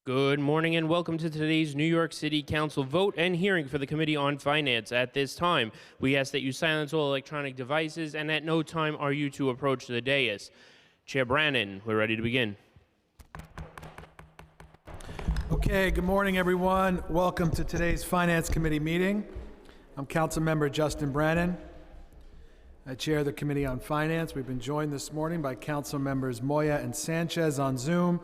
Good morning and welcome to today's New York City Council vote and hearing for the Committee on Finance. At this time, we ask that you silence all electronic devices, and at no time are you to approach the dais. Chair Brannan, we're ready to begin. Okay, good morning, everyone. Welcome to today's Finance Committee meeting. I'm Councilmember Justin Brannan. I chair the Committee on Finance. We've been joined this morning by Council Members Moya and Sanchez on Zoom.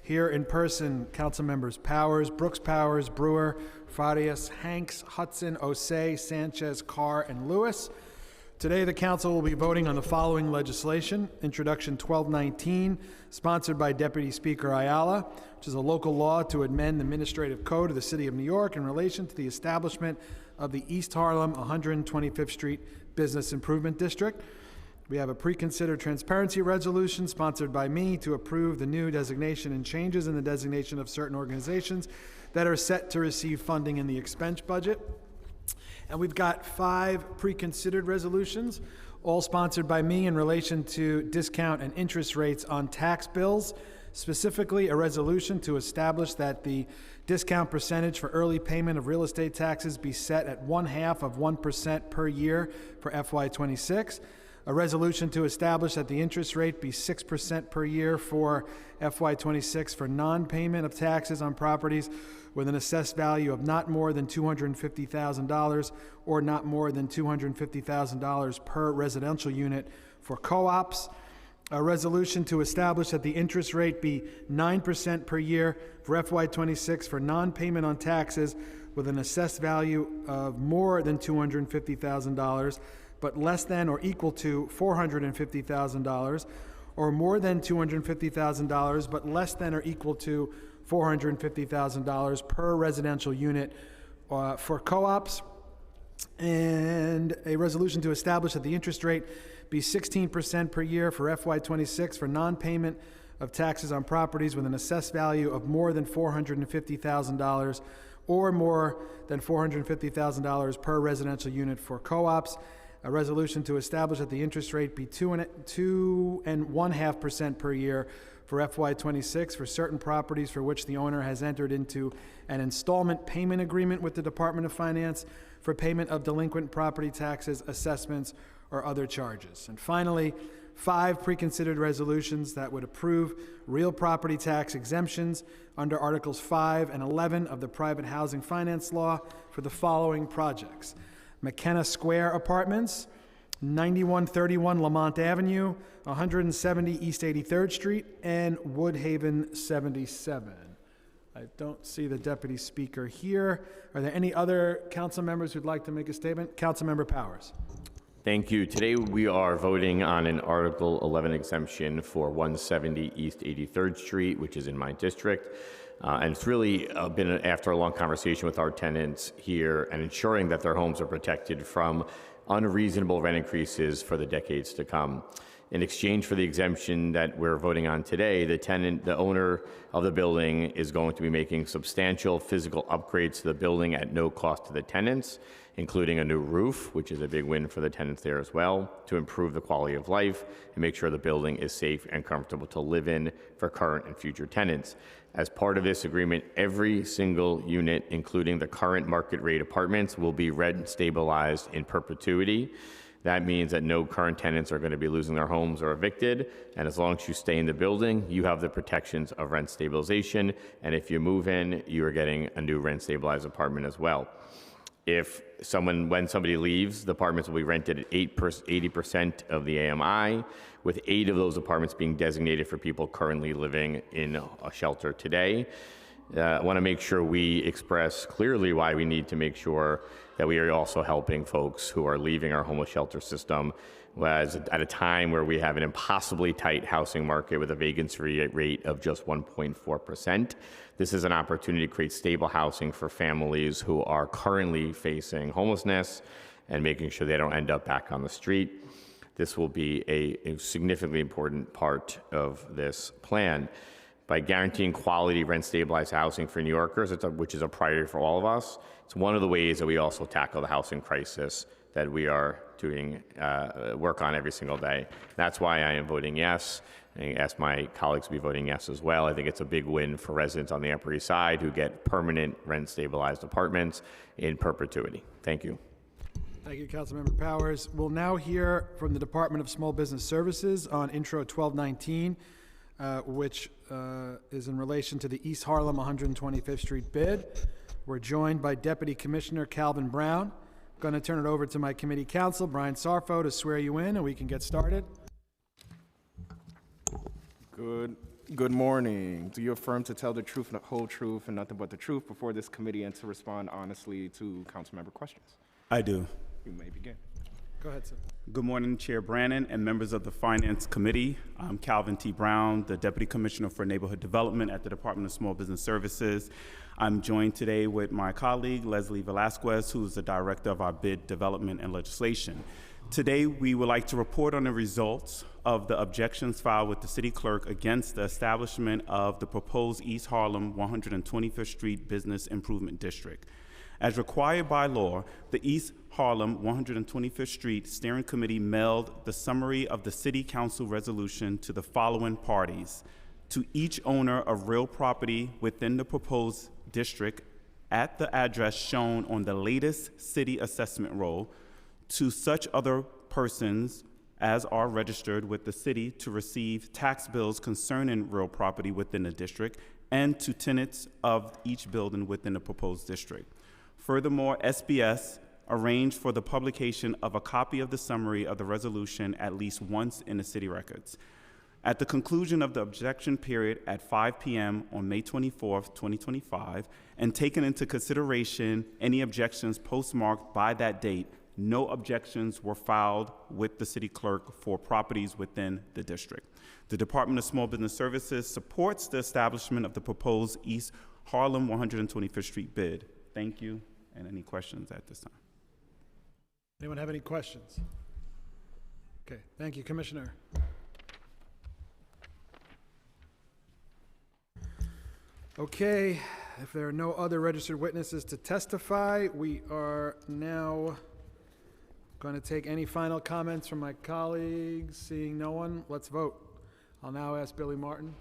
Here in person, Council Members Powers, Brooks Powers, Brewer, Farias, Hanks, Hudson, Osei, Sanchez, Carr, and Lewis. Today, the Council will be voting on the following legislation. Introduction 1219, sponsored by Deputy Speaker Ayala, which is a local law to amend the Administrative Code of the City of New York in relation to the establishment of the East Harlem 125th Street Business Improvement District. We have a pre-considered transparency resolution sponsored by me to approve the new designation and changes in the designation of certain organizations that are set to receive funding in the expense budget. And we've got 5 pre-considered resolutions, all sponsored by me in relation to discount and interest rates on tax bills, specifically a resolution to establish that the discount percentage for early payment of real estate taxes be set at 0.5% per year for FY26. A resolution to establish that the interest rate be 6% per year for FY26 for non-payment of taxes on properties with an assessed value of not more than $250,000 or not more than $250,000 per residential unit for co-ops. A resolution to establish that the interest rate be 9% per year for FY26 for non-payment on taxes with an assessed value of more than $250,000 but less than or equal to $450,000, or more than $250,000, but less than or equal to $450,000 per residential unit for co-ops, and a resolution to establish that the interest rate be 16% per year for FY26 for non-payment of taxes on properties with an assessed value of more than $450,000 or more than $450,000 per residential unit for co-ops. A resolution to establish that the interest rate be 2.5% per year for FY26 for certain properties for which the owner has entered into an installment payment agreement with the Department of Finance for payment of delinquent property taxes, assessments, or other charges. And finally, 5 pre-considered resolutions that would approve real property tax exemptions under Articles 5 and 11 of the Private Housing Finance Law for the following projects: McKenna Square Apartments, 9131 Lamont Avenue, 170 East 83rd Street, and Woodhaven 77. I don't see the Deputy Speaker here. Are there any other council members who'd like to make a statement? Councilmember Powers. Thank you. Today we are voting on an Article 11 exemption for 170 East 83rd Street, which is in my district. And it's really been after a long conversation with our tenants here and ensuring that their homes are protected from unreasonable rent increases for the decades to come. In exchange for the exemption that we're voting on today, the owner of the building is going to be making substantial physical upgrades to the building at no cost to the tenants, including a new roof, which is a big win for the tenants there as well, to improve the quality of life and make sure the building is safe and comfortable to live in for current and future tenants. As part of this agreement, every single unit, including the current market rate apartments, will be rent stabilized in perpetuity. That means that no current tenants are going to be losing their homes or evicted, and as long as you stay in the building, you have the protections of rent stabilization, and if you move in, you are getting a new rent stabilized apartment as well. When somebody leaves, the apartments will be rented at 80% of the AMI, with 8 of those apartments being designated for people currently living in a shelter today. I want to make sure we express clearly why we need to make sure that we are also helping folks who are leaving our homeless shelter system, whereas at a time where we have an impossibly tight housing market with a vacancy rate of just 1.4%. This is an opportunity to create stable housing for families who are currently facing homelessness and making sure they don't end up back on the street. This will be a significantly important part of this plan. By guaranteeing quality rent-stabilized housing for New Yorkers, which is a priority for all of us, it's one of the ways that we also tackle the housing crisis that we are doing work on every single day. That's why I am voting yes. I ask my colleagues to be voting yes as well. I think it's a big win for residents on the Upper East Side who get permanent rent-stabilized apartments in perpetuity. Thank you. Thank you, Councilmember Powers. We'll now hear from the Department of Small Business Services on Intro 1219, which is in relation to the East Harlem 125th Street bid. We're joined by Deputy Commissioner Calvin Brown. I'm going to turn it over to my committee counsel, Brian Sarfo, to swear you in, and we can get started. Good morning. Do you affirm to tell the truth and the whole truth and nothing but the truth before this committee and to respond honestly to council member questions? I do. You may begin. Go ahead, sir. Good morning, Chair Brannon and members of the Finance Committee. I'm Calvin T. Brown, the Deputy Commissioner for Neighborhood Development at the Department of Small Business Services. I'm joined today with my colleague, Leslie Velasquez, who's the Director of our Bid Development and Legislation. Today, we would like to report on the results of the objections filed with the City Clerk against the establishment of the proposed East Harlem 125th Street Business Improvement District. As required by law, the East Harlem 125th Street Steering Committee mailed the summary of the City Council resolution to the following parties: to each owner of real property within the proposed district at the address shown on the latest city assessment roll, to such other persons as are registered with the city to receive tax bills concerning real property within the district, and to tenants of each building within the proposed district. Furthermore, SBS arranged for the publication of a copy of the summary of the resolution at least once in the city records. At the conclusion of the objection period at 5 p.m. on May 24th, 2025, and taken into consideration any objections postmarked by that date, no objections were filed with the City Clerk for properties within the district. The Department of Small Business Services supports the establishment of the proposed East Harlem 125th Street bid. Thank you, and any questions at this time? Anyone have any questions? Okay, thank you, Commissioner. Okay, if there are no other registered witnesses to testify, we are now going to take any final comments from my colleagues. Seeing no one, let's vote. I'll now ask Billy Martin.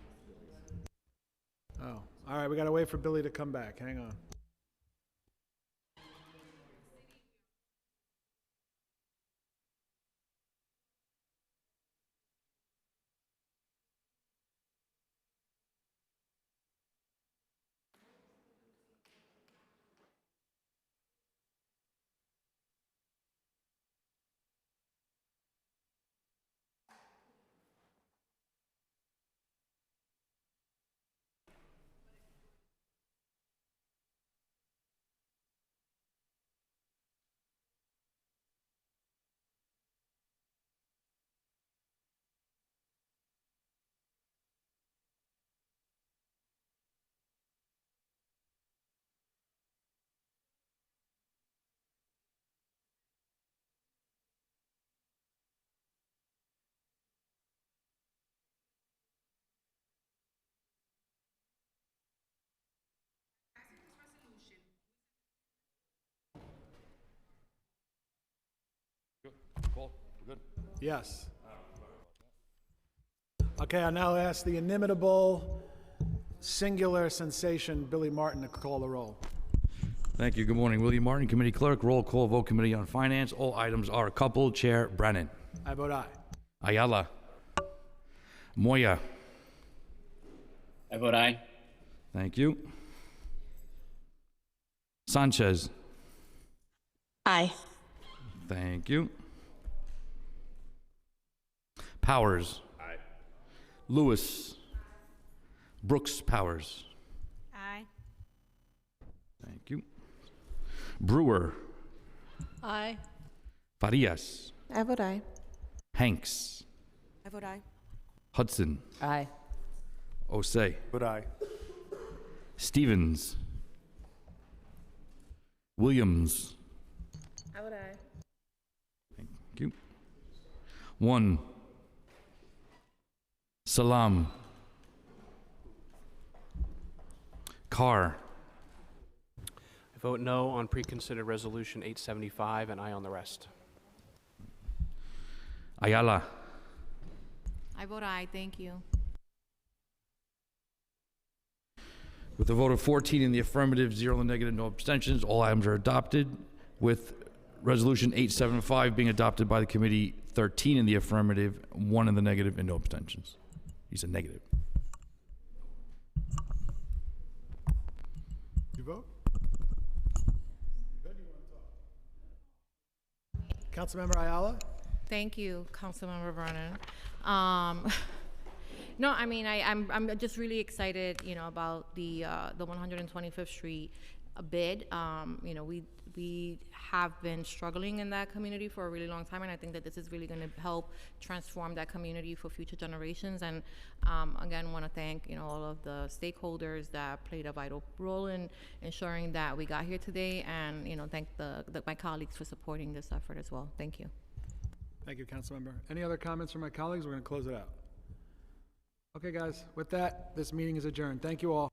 Oh, all right, we got to wait for Billy to come back. Hang on. Yes. Okay, I now ask the inimitable, singular sensation, Billy Martin, to call the roll. Thank you. Good morning. William Martin, Committee Clerk. Roll call vote, Committee on Finance. All items are coupled. Chair Brennan. I vote aye. Ayala. Moya. I vote aye. Thank you. Sanchez. Aye. Thank you. Powers. Aye. Lewis. Brooks Powers. Aye. Thank you. Brewer. Aye. Farias. I vote aye. Hanks. I vote aye. Hudson. Aye. Osei. Vote aye. Stevens. Williams. I vote aye. Thank you. 1. Salam. Carr. I vote no on preconsidered resolution 875 and aye on the rest. Ayala. I vote aye. Thank you. With a vote of 14 in the affirmative, 0 in the negative, no abstentions, all items are adopted. With Resolution 875 being adopted by the committee, 13 in the affirmative, 1 in the negative, and no abstentions. He said negative. You vote? Councilmember Ayala? Thank you, Councilmember Brennan. No, I mean, I'm just really excited, you know, about the 125th Street bid. You know, we have been struggling in that community for a really long time, and I think that this is really going to help transform that community for future generations. And again, want to thank, you know, all of the stakeholders that played a vital role in ensuring that we got here today, and, you know, thank my colleagues for supporting this effort as well. Thank you. Thank you, Councilmember. Any other comments from my colleagues? We're going to close it out. Okay, guys, with that, this meeting is adjourned. Thank you all.